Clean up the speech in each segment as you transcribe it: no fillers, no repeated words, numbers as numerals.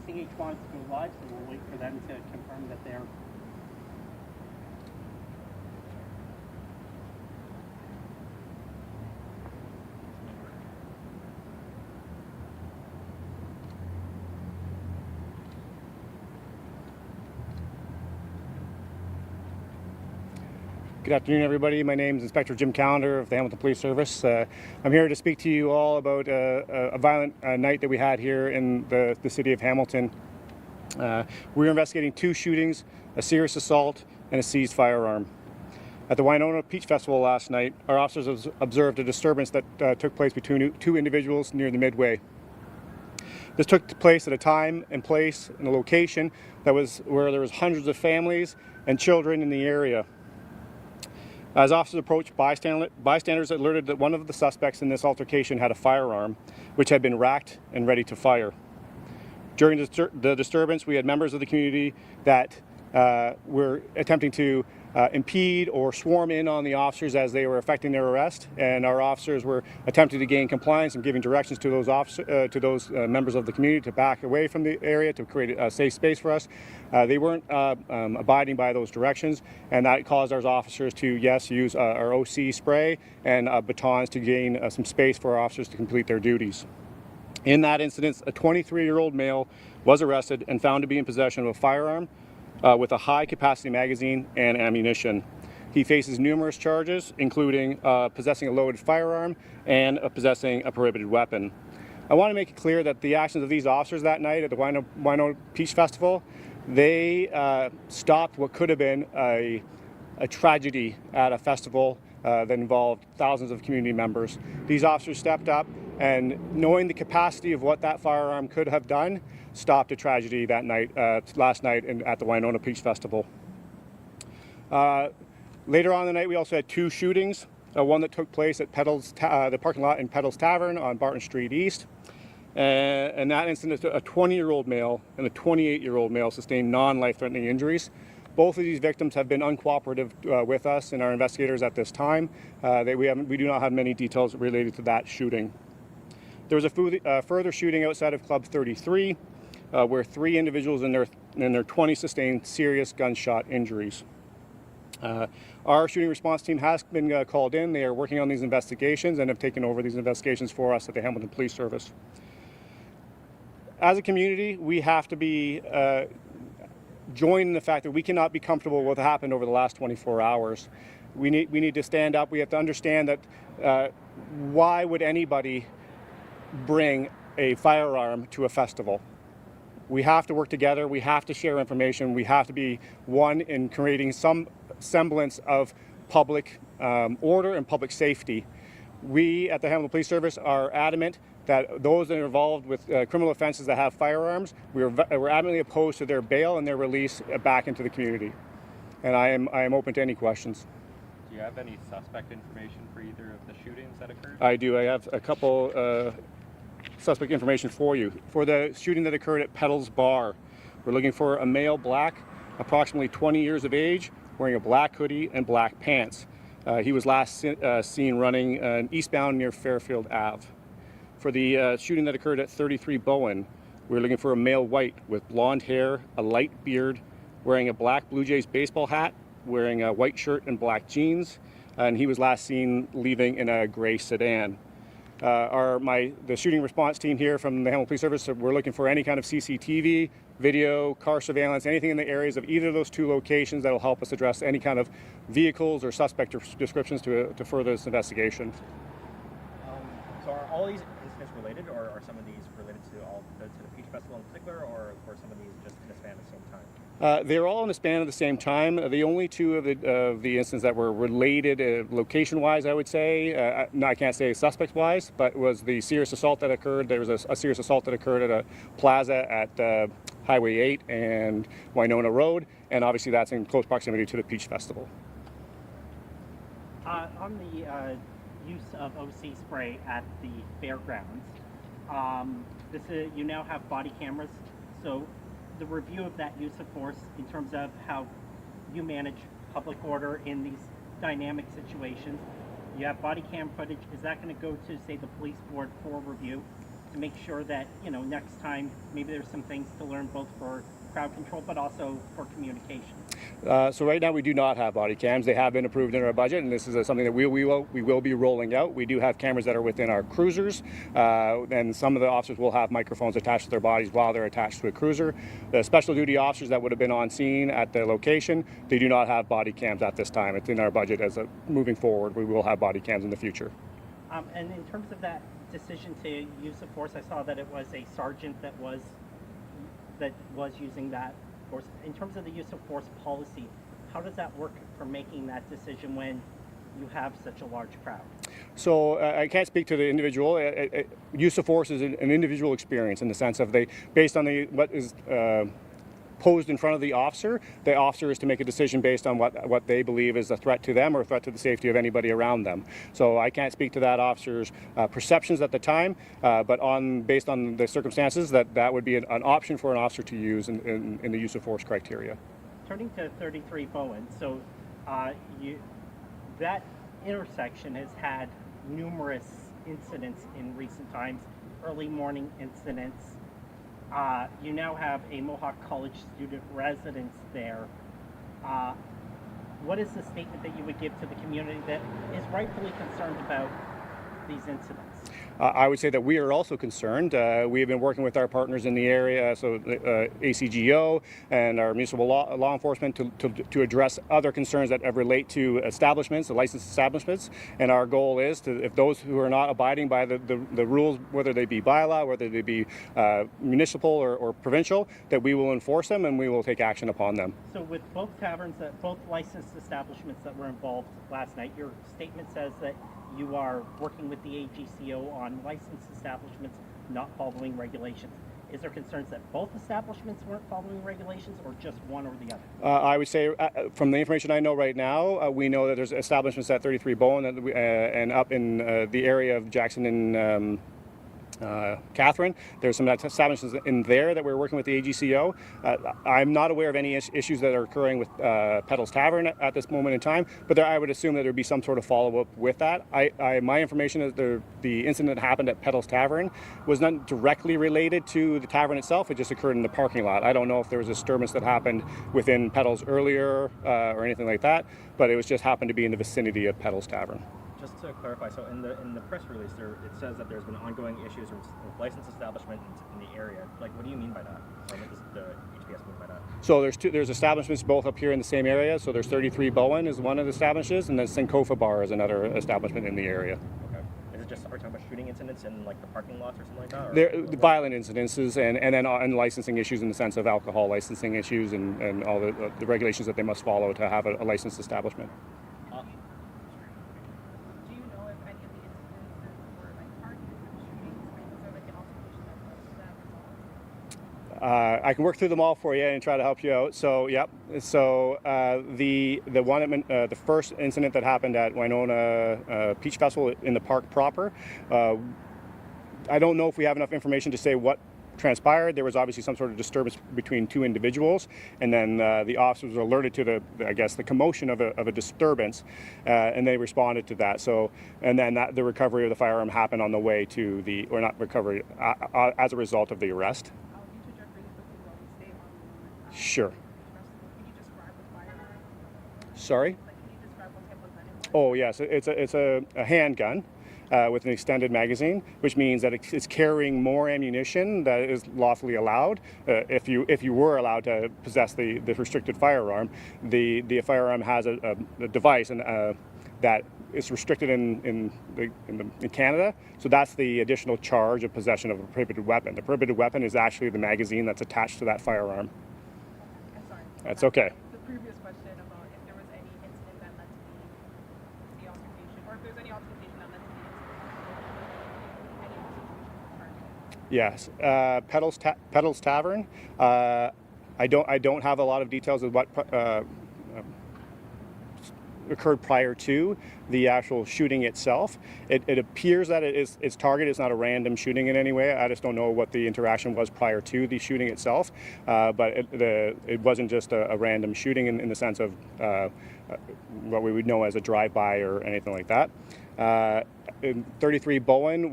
CHCH wants to go live, so we'll wait for them to confirm that they're... Good afternoon, everybody. My name is Inspector Jim Callender of the Hamilton Police Service. I'm here to speak to you all about a violent night that we had here in the city of Hamilton. We were investigating 2 shootings, a serious assault, and a seized firearm. At the Winona Peach Festival last night, our officers observed a disturbance that took place between 2 individuals near the Midway. This took place at a time and place and a location where there was hundreds of families and children in the area. As officers approached, bystanders alerted that one of the suspects in this altercation had a firearm, which had been racked and ready to fire. During the disturbance, we had members of the community that were attempting to impede or swarm in on the officers as they were effecting their arrest, and our officers were attempting to gain compliance and giving directions to those members of the community to back away from the area to create a safe space for us. They weren't abiding by those directions, and that caused our officers to, yes, use our OC spray and batons to gain some space for our officers to complete their duties. In that incident, a 23-year-old male was arrested and found to be in possession of a firearm with a high-capacity magazine and ammunition. He faces numerous charges, including possessing a loaded firearm and possessing a prohibited weapon. I want to make it clear that the actions of these officers that night at the Winona Peach Festival, they stopped what could have been a tragedy at a festival that involved thousands of community members. These officers stepped up and, knowing the capacity of what that firearm could have done, stopped a tragedy that night, last night at the Winona Peach Festival. Later on in the night, we also had 2 shootings. One that took place at the parking lot in Peddles Tavern on Barton Street East. And that incident, a 20-year-old male and a 28-year-old male sustained non-life-threatening injuries. Both of these victims have been uncooperative with us and our investigators at this time. We do not have many details related to that shooting. There was a further shooting outside of Club 33, where 3 individuals in their 20s sustained serious gunshot injuries. Our shooting response team has been called in. They are working on these investigations and have taken over these investigations for us at the Hamilton Police Service. As a community, we have to be joined in the fact that we cannot be comfortable with what happened over the last 24 hours. We need to stand up. We have to understand that why would anybody bring a firearm to a festival? We have to work together. We have to share information. We have to be one in creating some semblance of public order and public safety. We at the Hamilton Police Service are adamant that those that are involved with criminal offenses that have firearms, we're adamantly opposed to their bail and their release back into the community. And I am open to any questions. Do you have any suspect information for either of the shootings that occurred? I do. I have a couple suspect information for you. For the shooting that occurred at Peddles Bar, we're looking for a male black, approximately 20 years of age, wearing a black hoodie and black pants. He was last seen running eastbound near Fairfield Ave. For the shooting that occurred at 33 Bowen, we're looking for a male white with blonde hair, a light beard, wearing a black Blue Jays baseball hat, wearing a white shirt and black jeans, and he was last seen leaving in a gray sedan. The shooting response team here from the Hamilton Police Service, we're looking for any kind of CCTV, video, car surveillance, anything in the areas of either of those 2 locations that will help us address any kind of vehicles or suspect descriptions to further this investigation. So are all these incidents related, or are some of these related to the Peach Festival in particular, or some of these just in a span at the same time? They were all in the span of the same time. The only 2 of the incidents that were related location-wise, I would say, I can't say suspect-wise, but was the serious assault that occurred. There was a serious assault that occurred at a plaza at Highway 8 and Winona Road, and obviously that's in close proximity to the Peach Festival. On the use of OC spray at the fairgrounds, you now have body cameras, so the review of that use of force in terms of how you manage public order in these dynamic situations. You have body cam footage. Is that going to go to, say, the police board for review? to make sure that, next time maybe there's some things to learn both for crowd control but also for communication? So right now we do not have body cams. They have been approved in our budget, and this is something that we will be rolling out. We do have cameras that are within our cruisers, and some of the officers will have microphones attached to their bodies while they're attached to a cruiser. The special duty officers that would have been on scene at the location, they do not have body cams at this time. It's in our budget moving forward. We will have body cams in the future. And in terms of that decision to use of force, I saw that it was a sergeant that was using that force. In terms of the use of force policy, how does that work for making that decision when you have such a large crowd? So I can't speak to the individual. Use of force is an individual experience in the sense of based on what is posed in front of the officer is to make a decision based on what they believe is a threat to them or a threat to the safety of anybody around them. So I can't speak to that officer's perceptions at the time, but based on the circumstances, that would be an option for an officer to use in the use of force criteria. Turning to 33 Bowen, so that intersection has had numerous incidents in recent times, early morning incidents. You now have a Mohawk College student residence there. What is the statement that you would give to the community that is rightfully concerned about these incidents? I would say that we are also concerned. We have been working with our partners in the area, so ACGO and our municipal law enforcement to address other concerns that relate to establishments, the licensed establishments. And our goal is if those who are not abiding by the rules, whether they be bylaw, whether they be municipal or provincial, that we will enforce them and we will take action upon them. So with both taverns, both licensed establishments that were involved last night, your statement says that you are working with the AGCO on licensed establishments not following regulations. Is there concerns that both establishments weren't following regulations or just one or the other? I would say from the information I know right now, we know that there's establishments at 33 Bowen and up in the area of Jackson and Catherine. There's some establishments in there that we're working with the AGCO. I'm not aware of any issues that are occurring with Petal's Tavern at this moment in time, but I would assume that there would be some sort of follow-up with that. My information is the incident that happened at Petal's Tavern was not directly related to the tavern itself. It just occurred in the parking lot. I don't know if there was a disturbance that happened within Petal's earlier or anything like that, but it was just happened to be in the vicinity of Petal's Tavern. Just to clarify, so in the press release, it says that there's been ongoing issues with licensed establishment in the area. Like, what do you mean by that? Or what does the HPS mean by that? So there's establishments both up here in the same area. So there's 33 Bowen is one of the establishments, and then Sankofa Bar is another establishment in the area. Okay. Is it just, are we talking about shooting incidents in like the parking lots or something like that? There violent incidences and then licensing issues in the sense of alcohol licensing issues and all the regulations that they must follow to have a licensed establishment. I can work through them all for you and try to help you out. So, yep. So the one the first incident that happened at Winona Peach Festival in the park proper, I don't know if we have enough information to say what transpired. There was obviously some sort of disturbance between two individuals, and then the officers were alerted to the commotion of a disturbance, and they responded to that. So, and then the recovery of the firearm happened on the way to or not recovery, as a result of the arrest. Sure. Sorry? Oh yes, it's a handgun with an extended magazine, which means that it's carrying more ammunition that is lawfully allowed. If you were allowed to possess the restricted firearm, the firearm has a device and that is restricted in Canada. So that's the additional charge of possession of a prohibited weapon. The prohibited weapon is actually the magazine that's attached to that firearm. That's okay. The previous question about if there was any incident that led to the altercation, or if there's any altercation that led to the incident, any altercation target. Yes, Petal's Tavern. I don't have a lot of details of what occurred prior to the actual shooting itself. It appears that its target is not a random shooting in any way. I just don't know what the interaction was prior to the shooting itself, but it wasn't just a random shooting in the sense of what we would know as a drive-by or anything like that. In 33 Bowen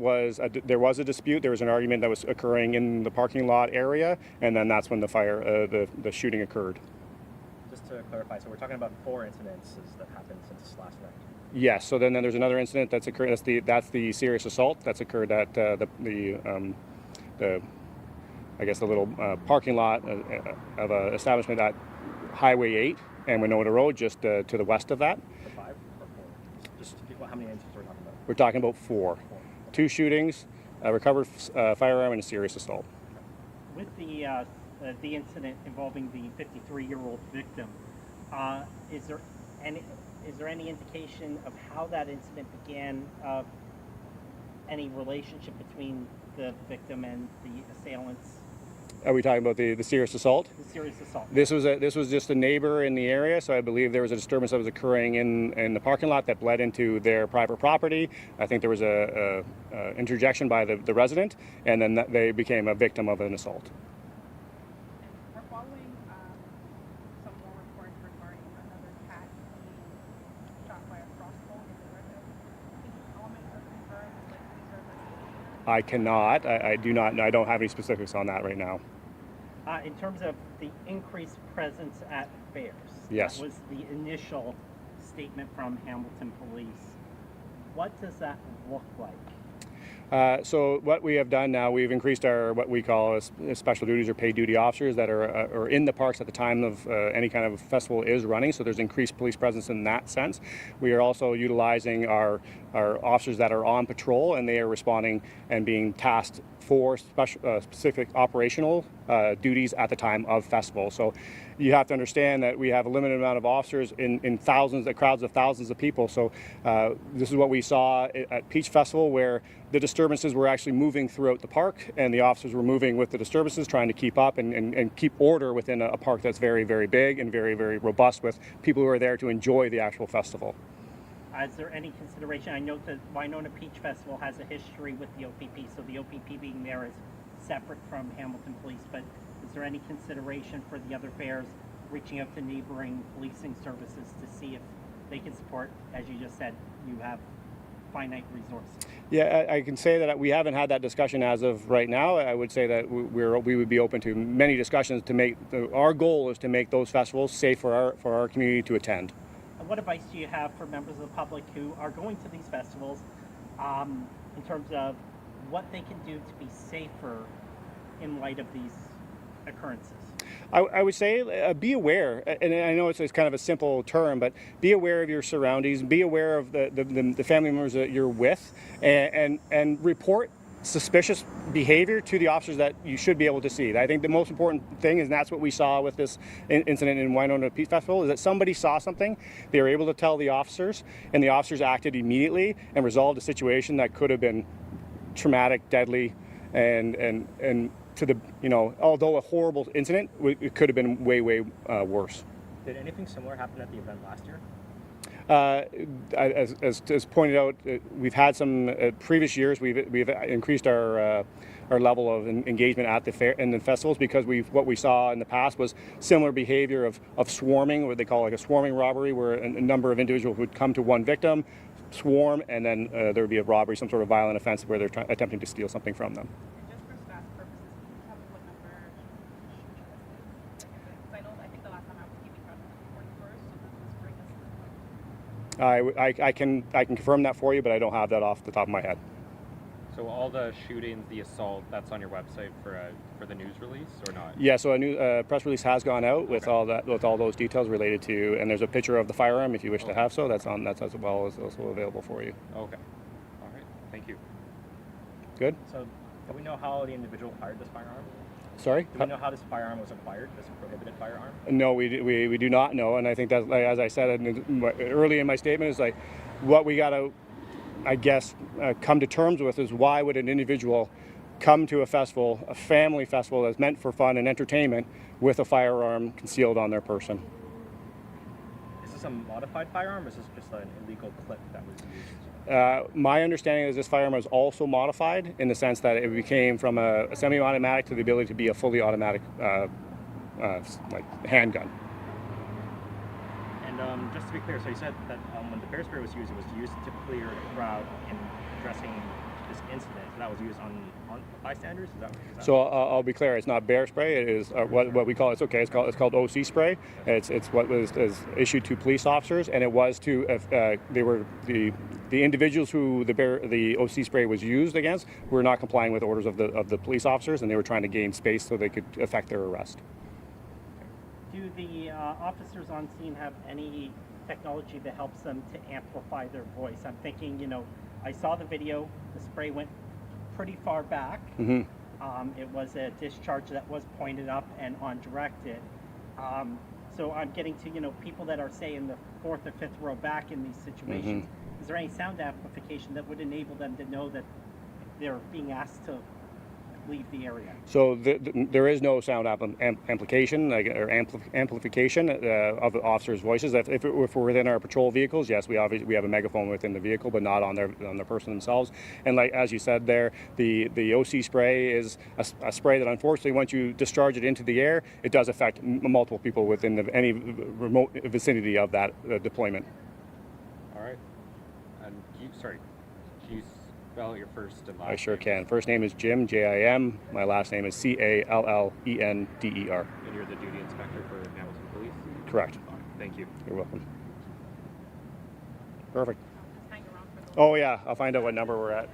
there was a dispute. There was an argument that was occurring in the parking lot area, and then that's when the shooting occurred. Just to clarify, so we're talking about 4 incidences that happened since last night. Yes. So then there's another incident that's occurred. That's the serious assault that's occurred at the I guess the little parking lot of an establishment at Highway 8 and Winona Road, just to the west of that. The 5 or 4? Just how many incidents we're talking about? We're talking about 4. 2 shootings, a recovered firearm, and a serious assault. With the incident involving the 53-year-old victim, is there any indication of how that incident began? Any relationship between the victim and the assailants? Are we talking about the serious assault? The serious assault. This was just a neighbor in the area, so I believe there was a disturbance that was occurring in the parking lot that bled into their private property. I think there was a interjection by the resident, and then they became a victim of an assault. We're following some more reports regarding another cat being shot by a crossbow. Is there any element or confirmed like these are investigations? I cannot. I do not. I don't have any specifics on that right now. In terms of the increased presence at fairs, Yes. that was the initial statement from Hamilton Police. What does that look like? So what we have done now, we've increased our what we call as special duties or paid duty officers that are in the parks at the time of any kind of festival is running. So there's increased police presence in that sense. We are also utilizing our officers that are on patrol, and they are responding and being tasked for specific operational duties at the time of festival. So you have to understand that we have a limited amount of officers in thousands, crowds of thousands of people. So this is what we saw at Peach Festival, where the disturbances were actually moving throughout the park, and the officers were moving with the disturbances, trying to keep up and keep order within a park that's very, very big and very, very robust with people who are there to enjoy the actual festival. Is there any consideration? I know that Winona Peach Festival has a history with the OPP, so the OPP being there is separate from Hamilton Police, but is there any consideration for the other fairs reaching out to neighboring policing services to see if they can support, as you just said, you have finite resources? Yeah, I can say that we haven't had that discussion as of right now. I would say that we would be open to many discussions to make, our goal is to make those festivals safe for our community to attend. What advice do you have for members of the public who are going to these festivals in terms of what they can do to be safer in light of these occurrences? I would say be aware, and I know it's kind of a simple term, but be aware of your surroundings, be aware of the family members that you're with, and report suspicious behavior to the officers that you should be able to see. I think the most important thing, and that's what we saw with this incident in Winona Peach Festival, is that somebody saw something, they were able to tell the officers, and the officers acted immediately and resolved a situation that could have been traumatic, deadly, and to the, although a horrible incident, it could have been way worse. Did anything similar happen at the event last year? As pointed out, we've had some previous years. We've increased our level of engagement at the fair and the festivals, because what we saw in the past was similar behavior of swarming, what they call like a swarming robbery, where a number of individuals would come to one victim, swarm, and then there would be a robbery, some sort of violent offense where they're attempting to steal something from them. And just for stats purposes, do you have what number because I think the last time I was keeping track was the 41st, so this was spring. I can confirm that for you, but I don't have that off the top of my head. So all the shootings, the assault, that's on your website for the news release or not? Yeah, so a new press release has gone out with all those details related to, and there's a picture of the firearm if you wish to have so. That's as well as also available for you. Okay. All right. Thank you. Good. So do we know how the individual fired this firearm? Sorry? Do we know how this firearm was acquired, this prohibited firearm? No, we do not know, and I think that, like, as I said early in my statement, is like what we got to, I guess, come to terms with is why would an individual come to a festival, a family festival that's meant for fun and entertainment, with a firearm concealed on their person? Is this a modified firearm, or is this just an illegal clip that was used? My understanding is this firearm was also modified in the sense that it became from a semi-automatic to the ability to be a fully automatic like handgun. And just to be clear, so you said that when the bear spray was used, it was used to clear the crowd in addressing this incident. So that was used on bystanders. Is that So I'll be clear. It's not bear spray. It is what we call. It's okay. It's called OC spray. It's what was issued to police officers, and it was to they were the individuals who the OC spray was used against were not complying with orders of the police officers, and they were trying to gain space so they could effect their arrest. Do the officers on scene have any technology that helps them to amplify their voice? I'm thinking, I saw the video, the spray went pretty far back. Mm-hmm. It was a discharge that was pointed up and undirected. So I'm getting to, people that are, say, in the fourth or fifth row back in these situations. Mm-hmm. Is there any sound amplification that would enable them to know that they're being asked to leave the area? So there is no sound amplification or amplification of the officers' voices. If we're within our patrol vehicles, yes, we have a megaphone within the vehicle, but not on their person themselves. And like as you said there, the OC spray is a spray that unfortunately once you discharge it into the air, it does affect multiple people within any remote vicinity of that deployment. All right. And can you spell your first and last I sure name? can. First name is Jim, Jim. My last name is Callender. And you're the duty inspector for Hamilton Police? Correct. Thank you. You're welcome. Perfect. Just hang around for the Oh yeah, I'll find out what number we're at.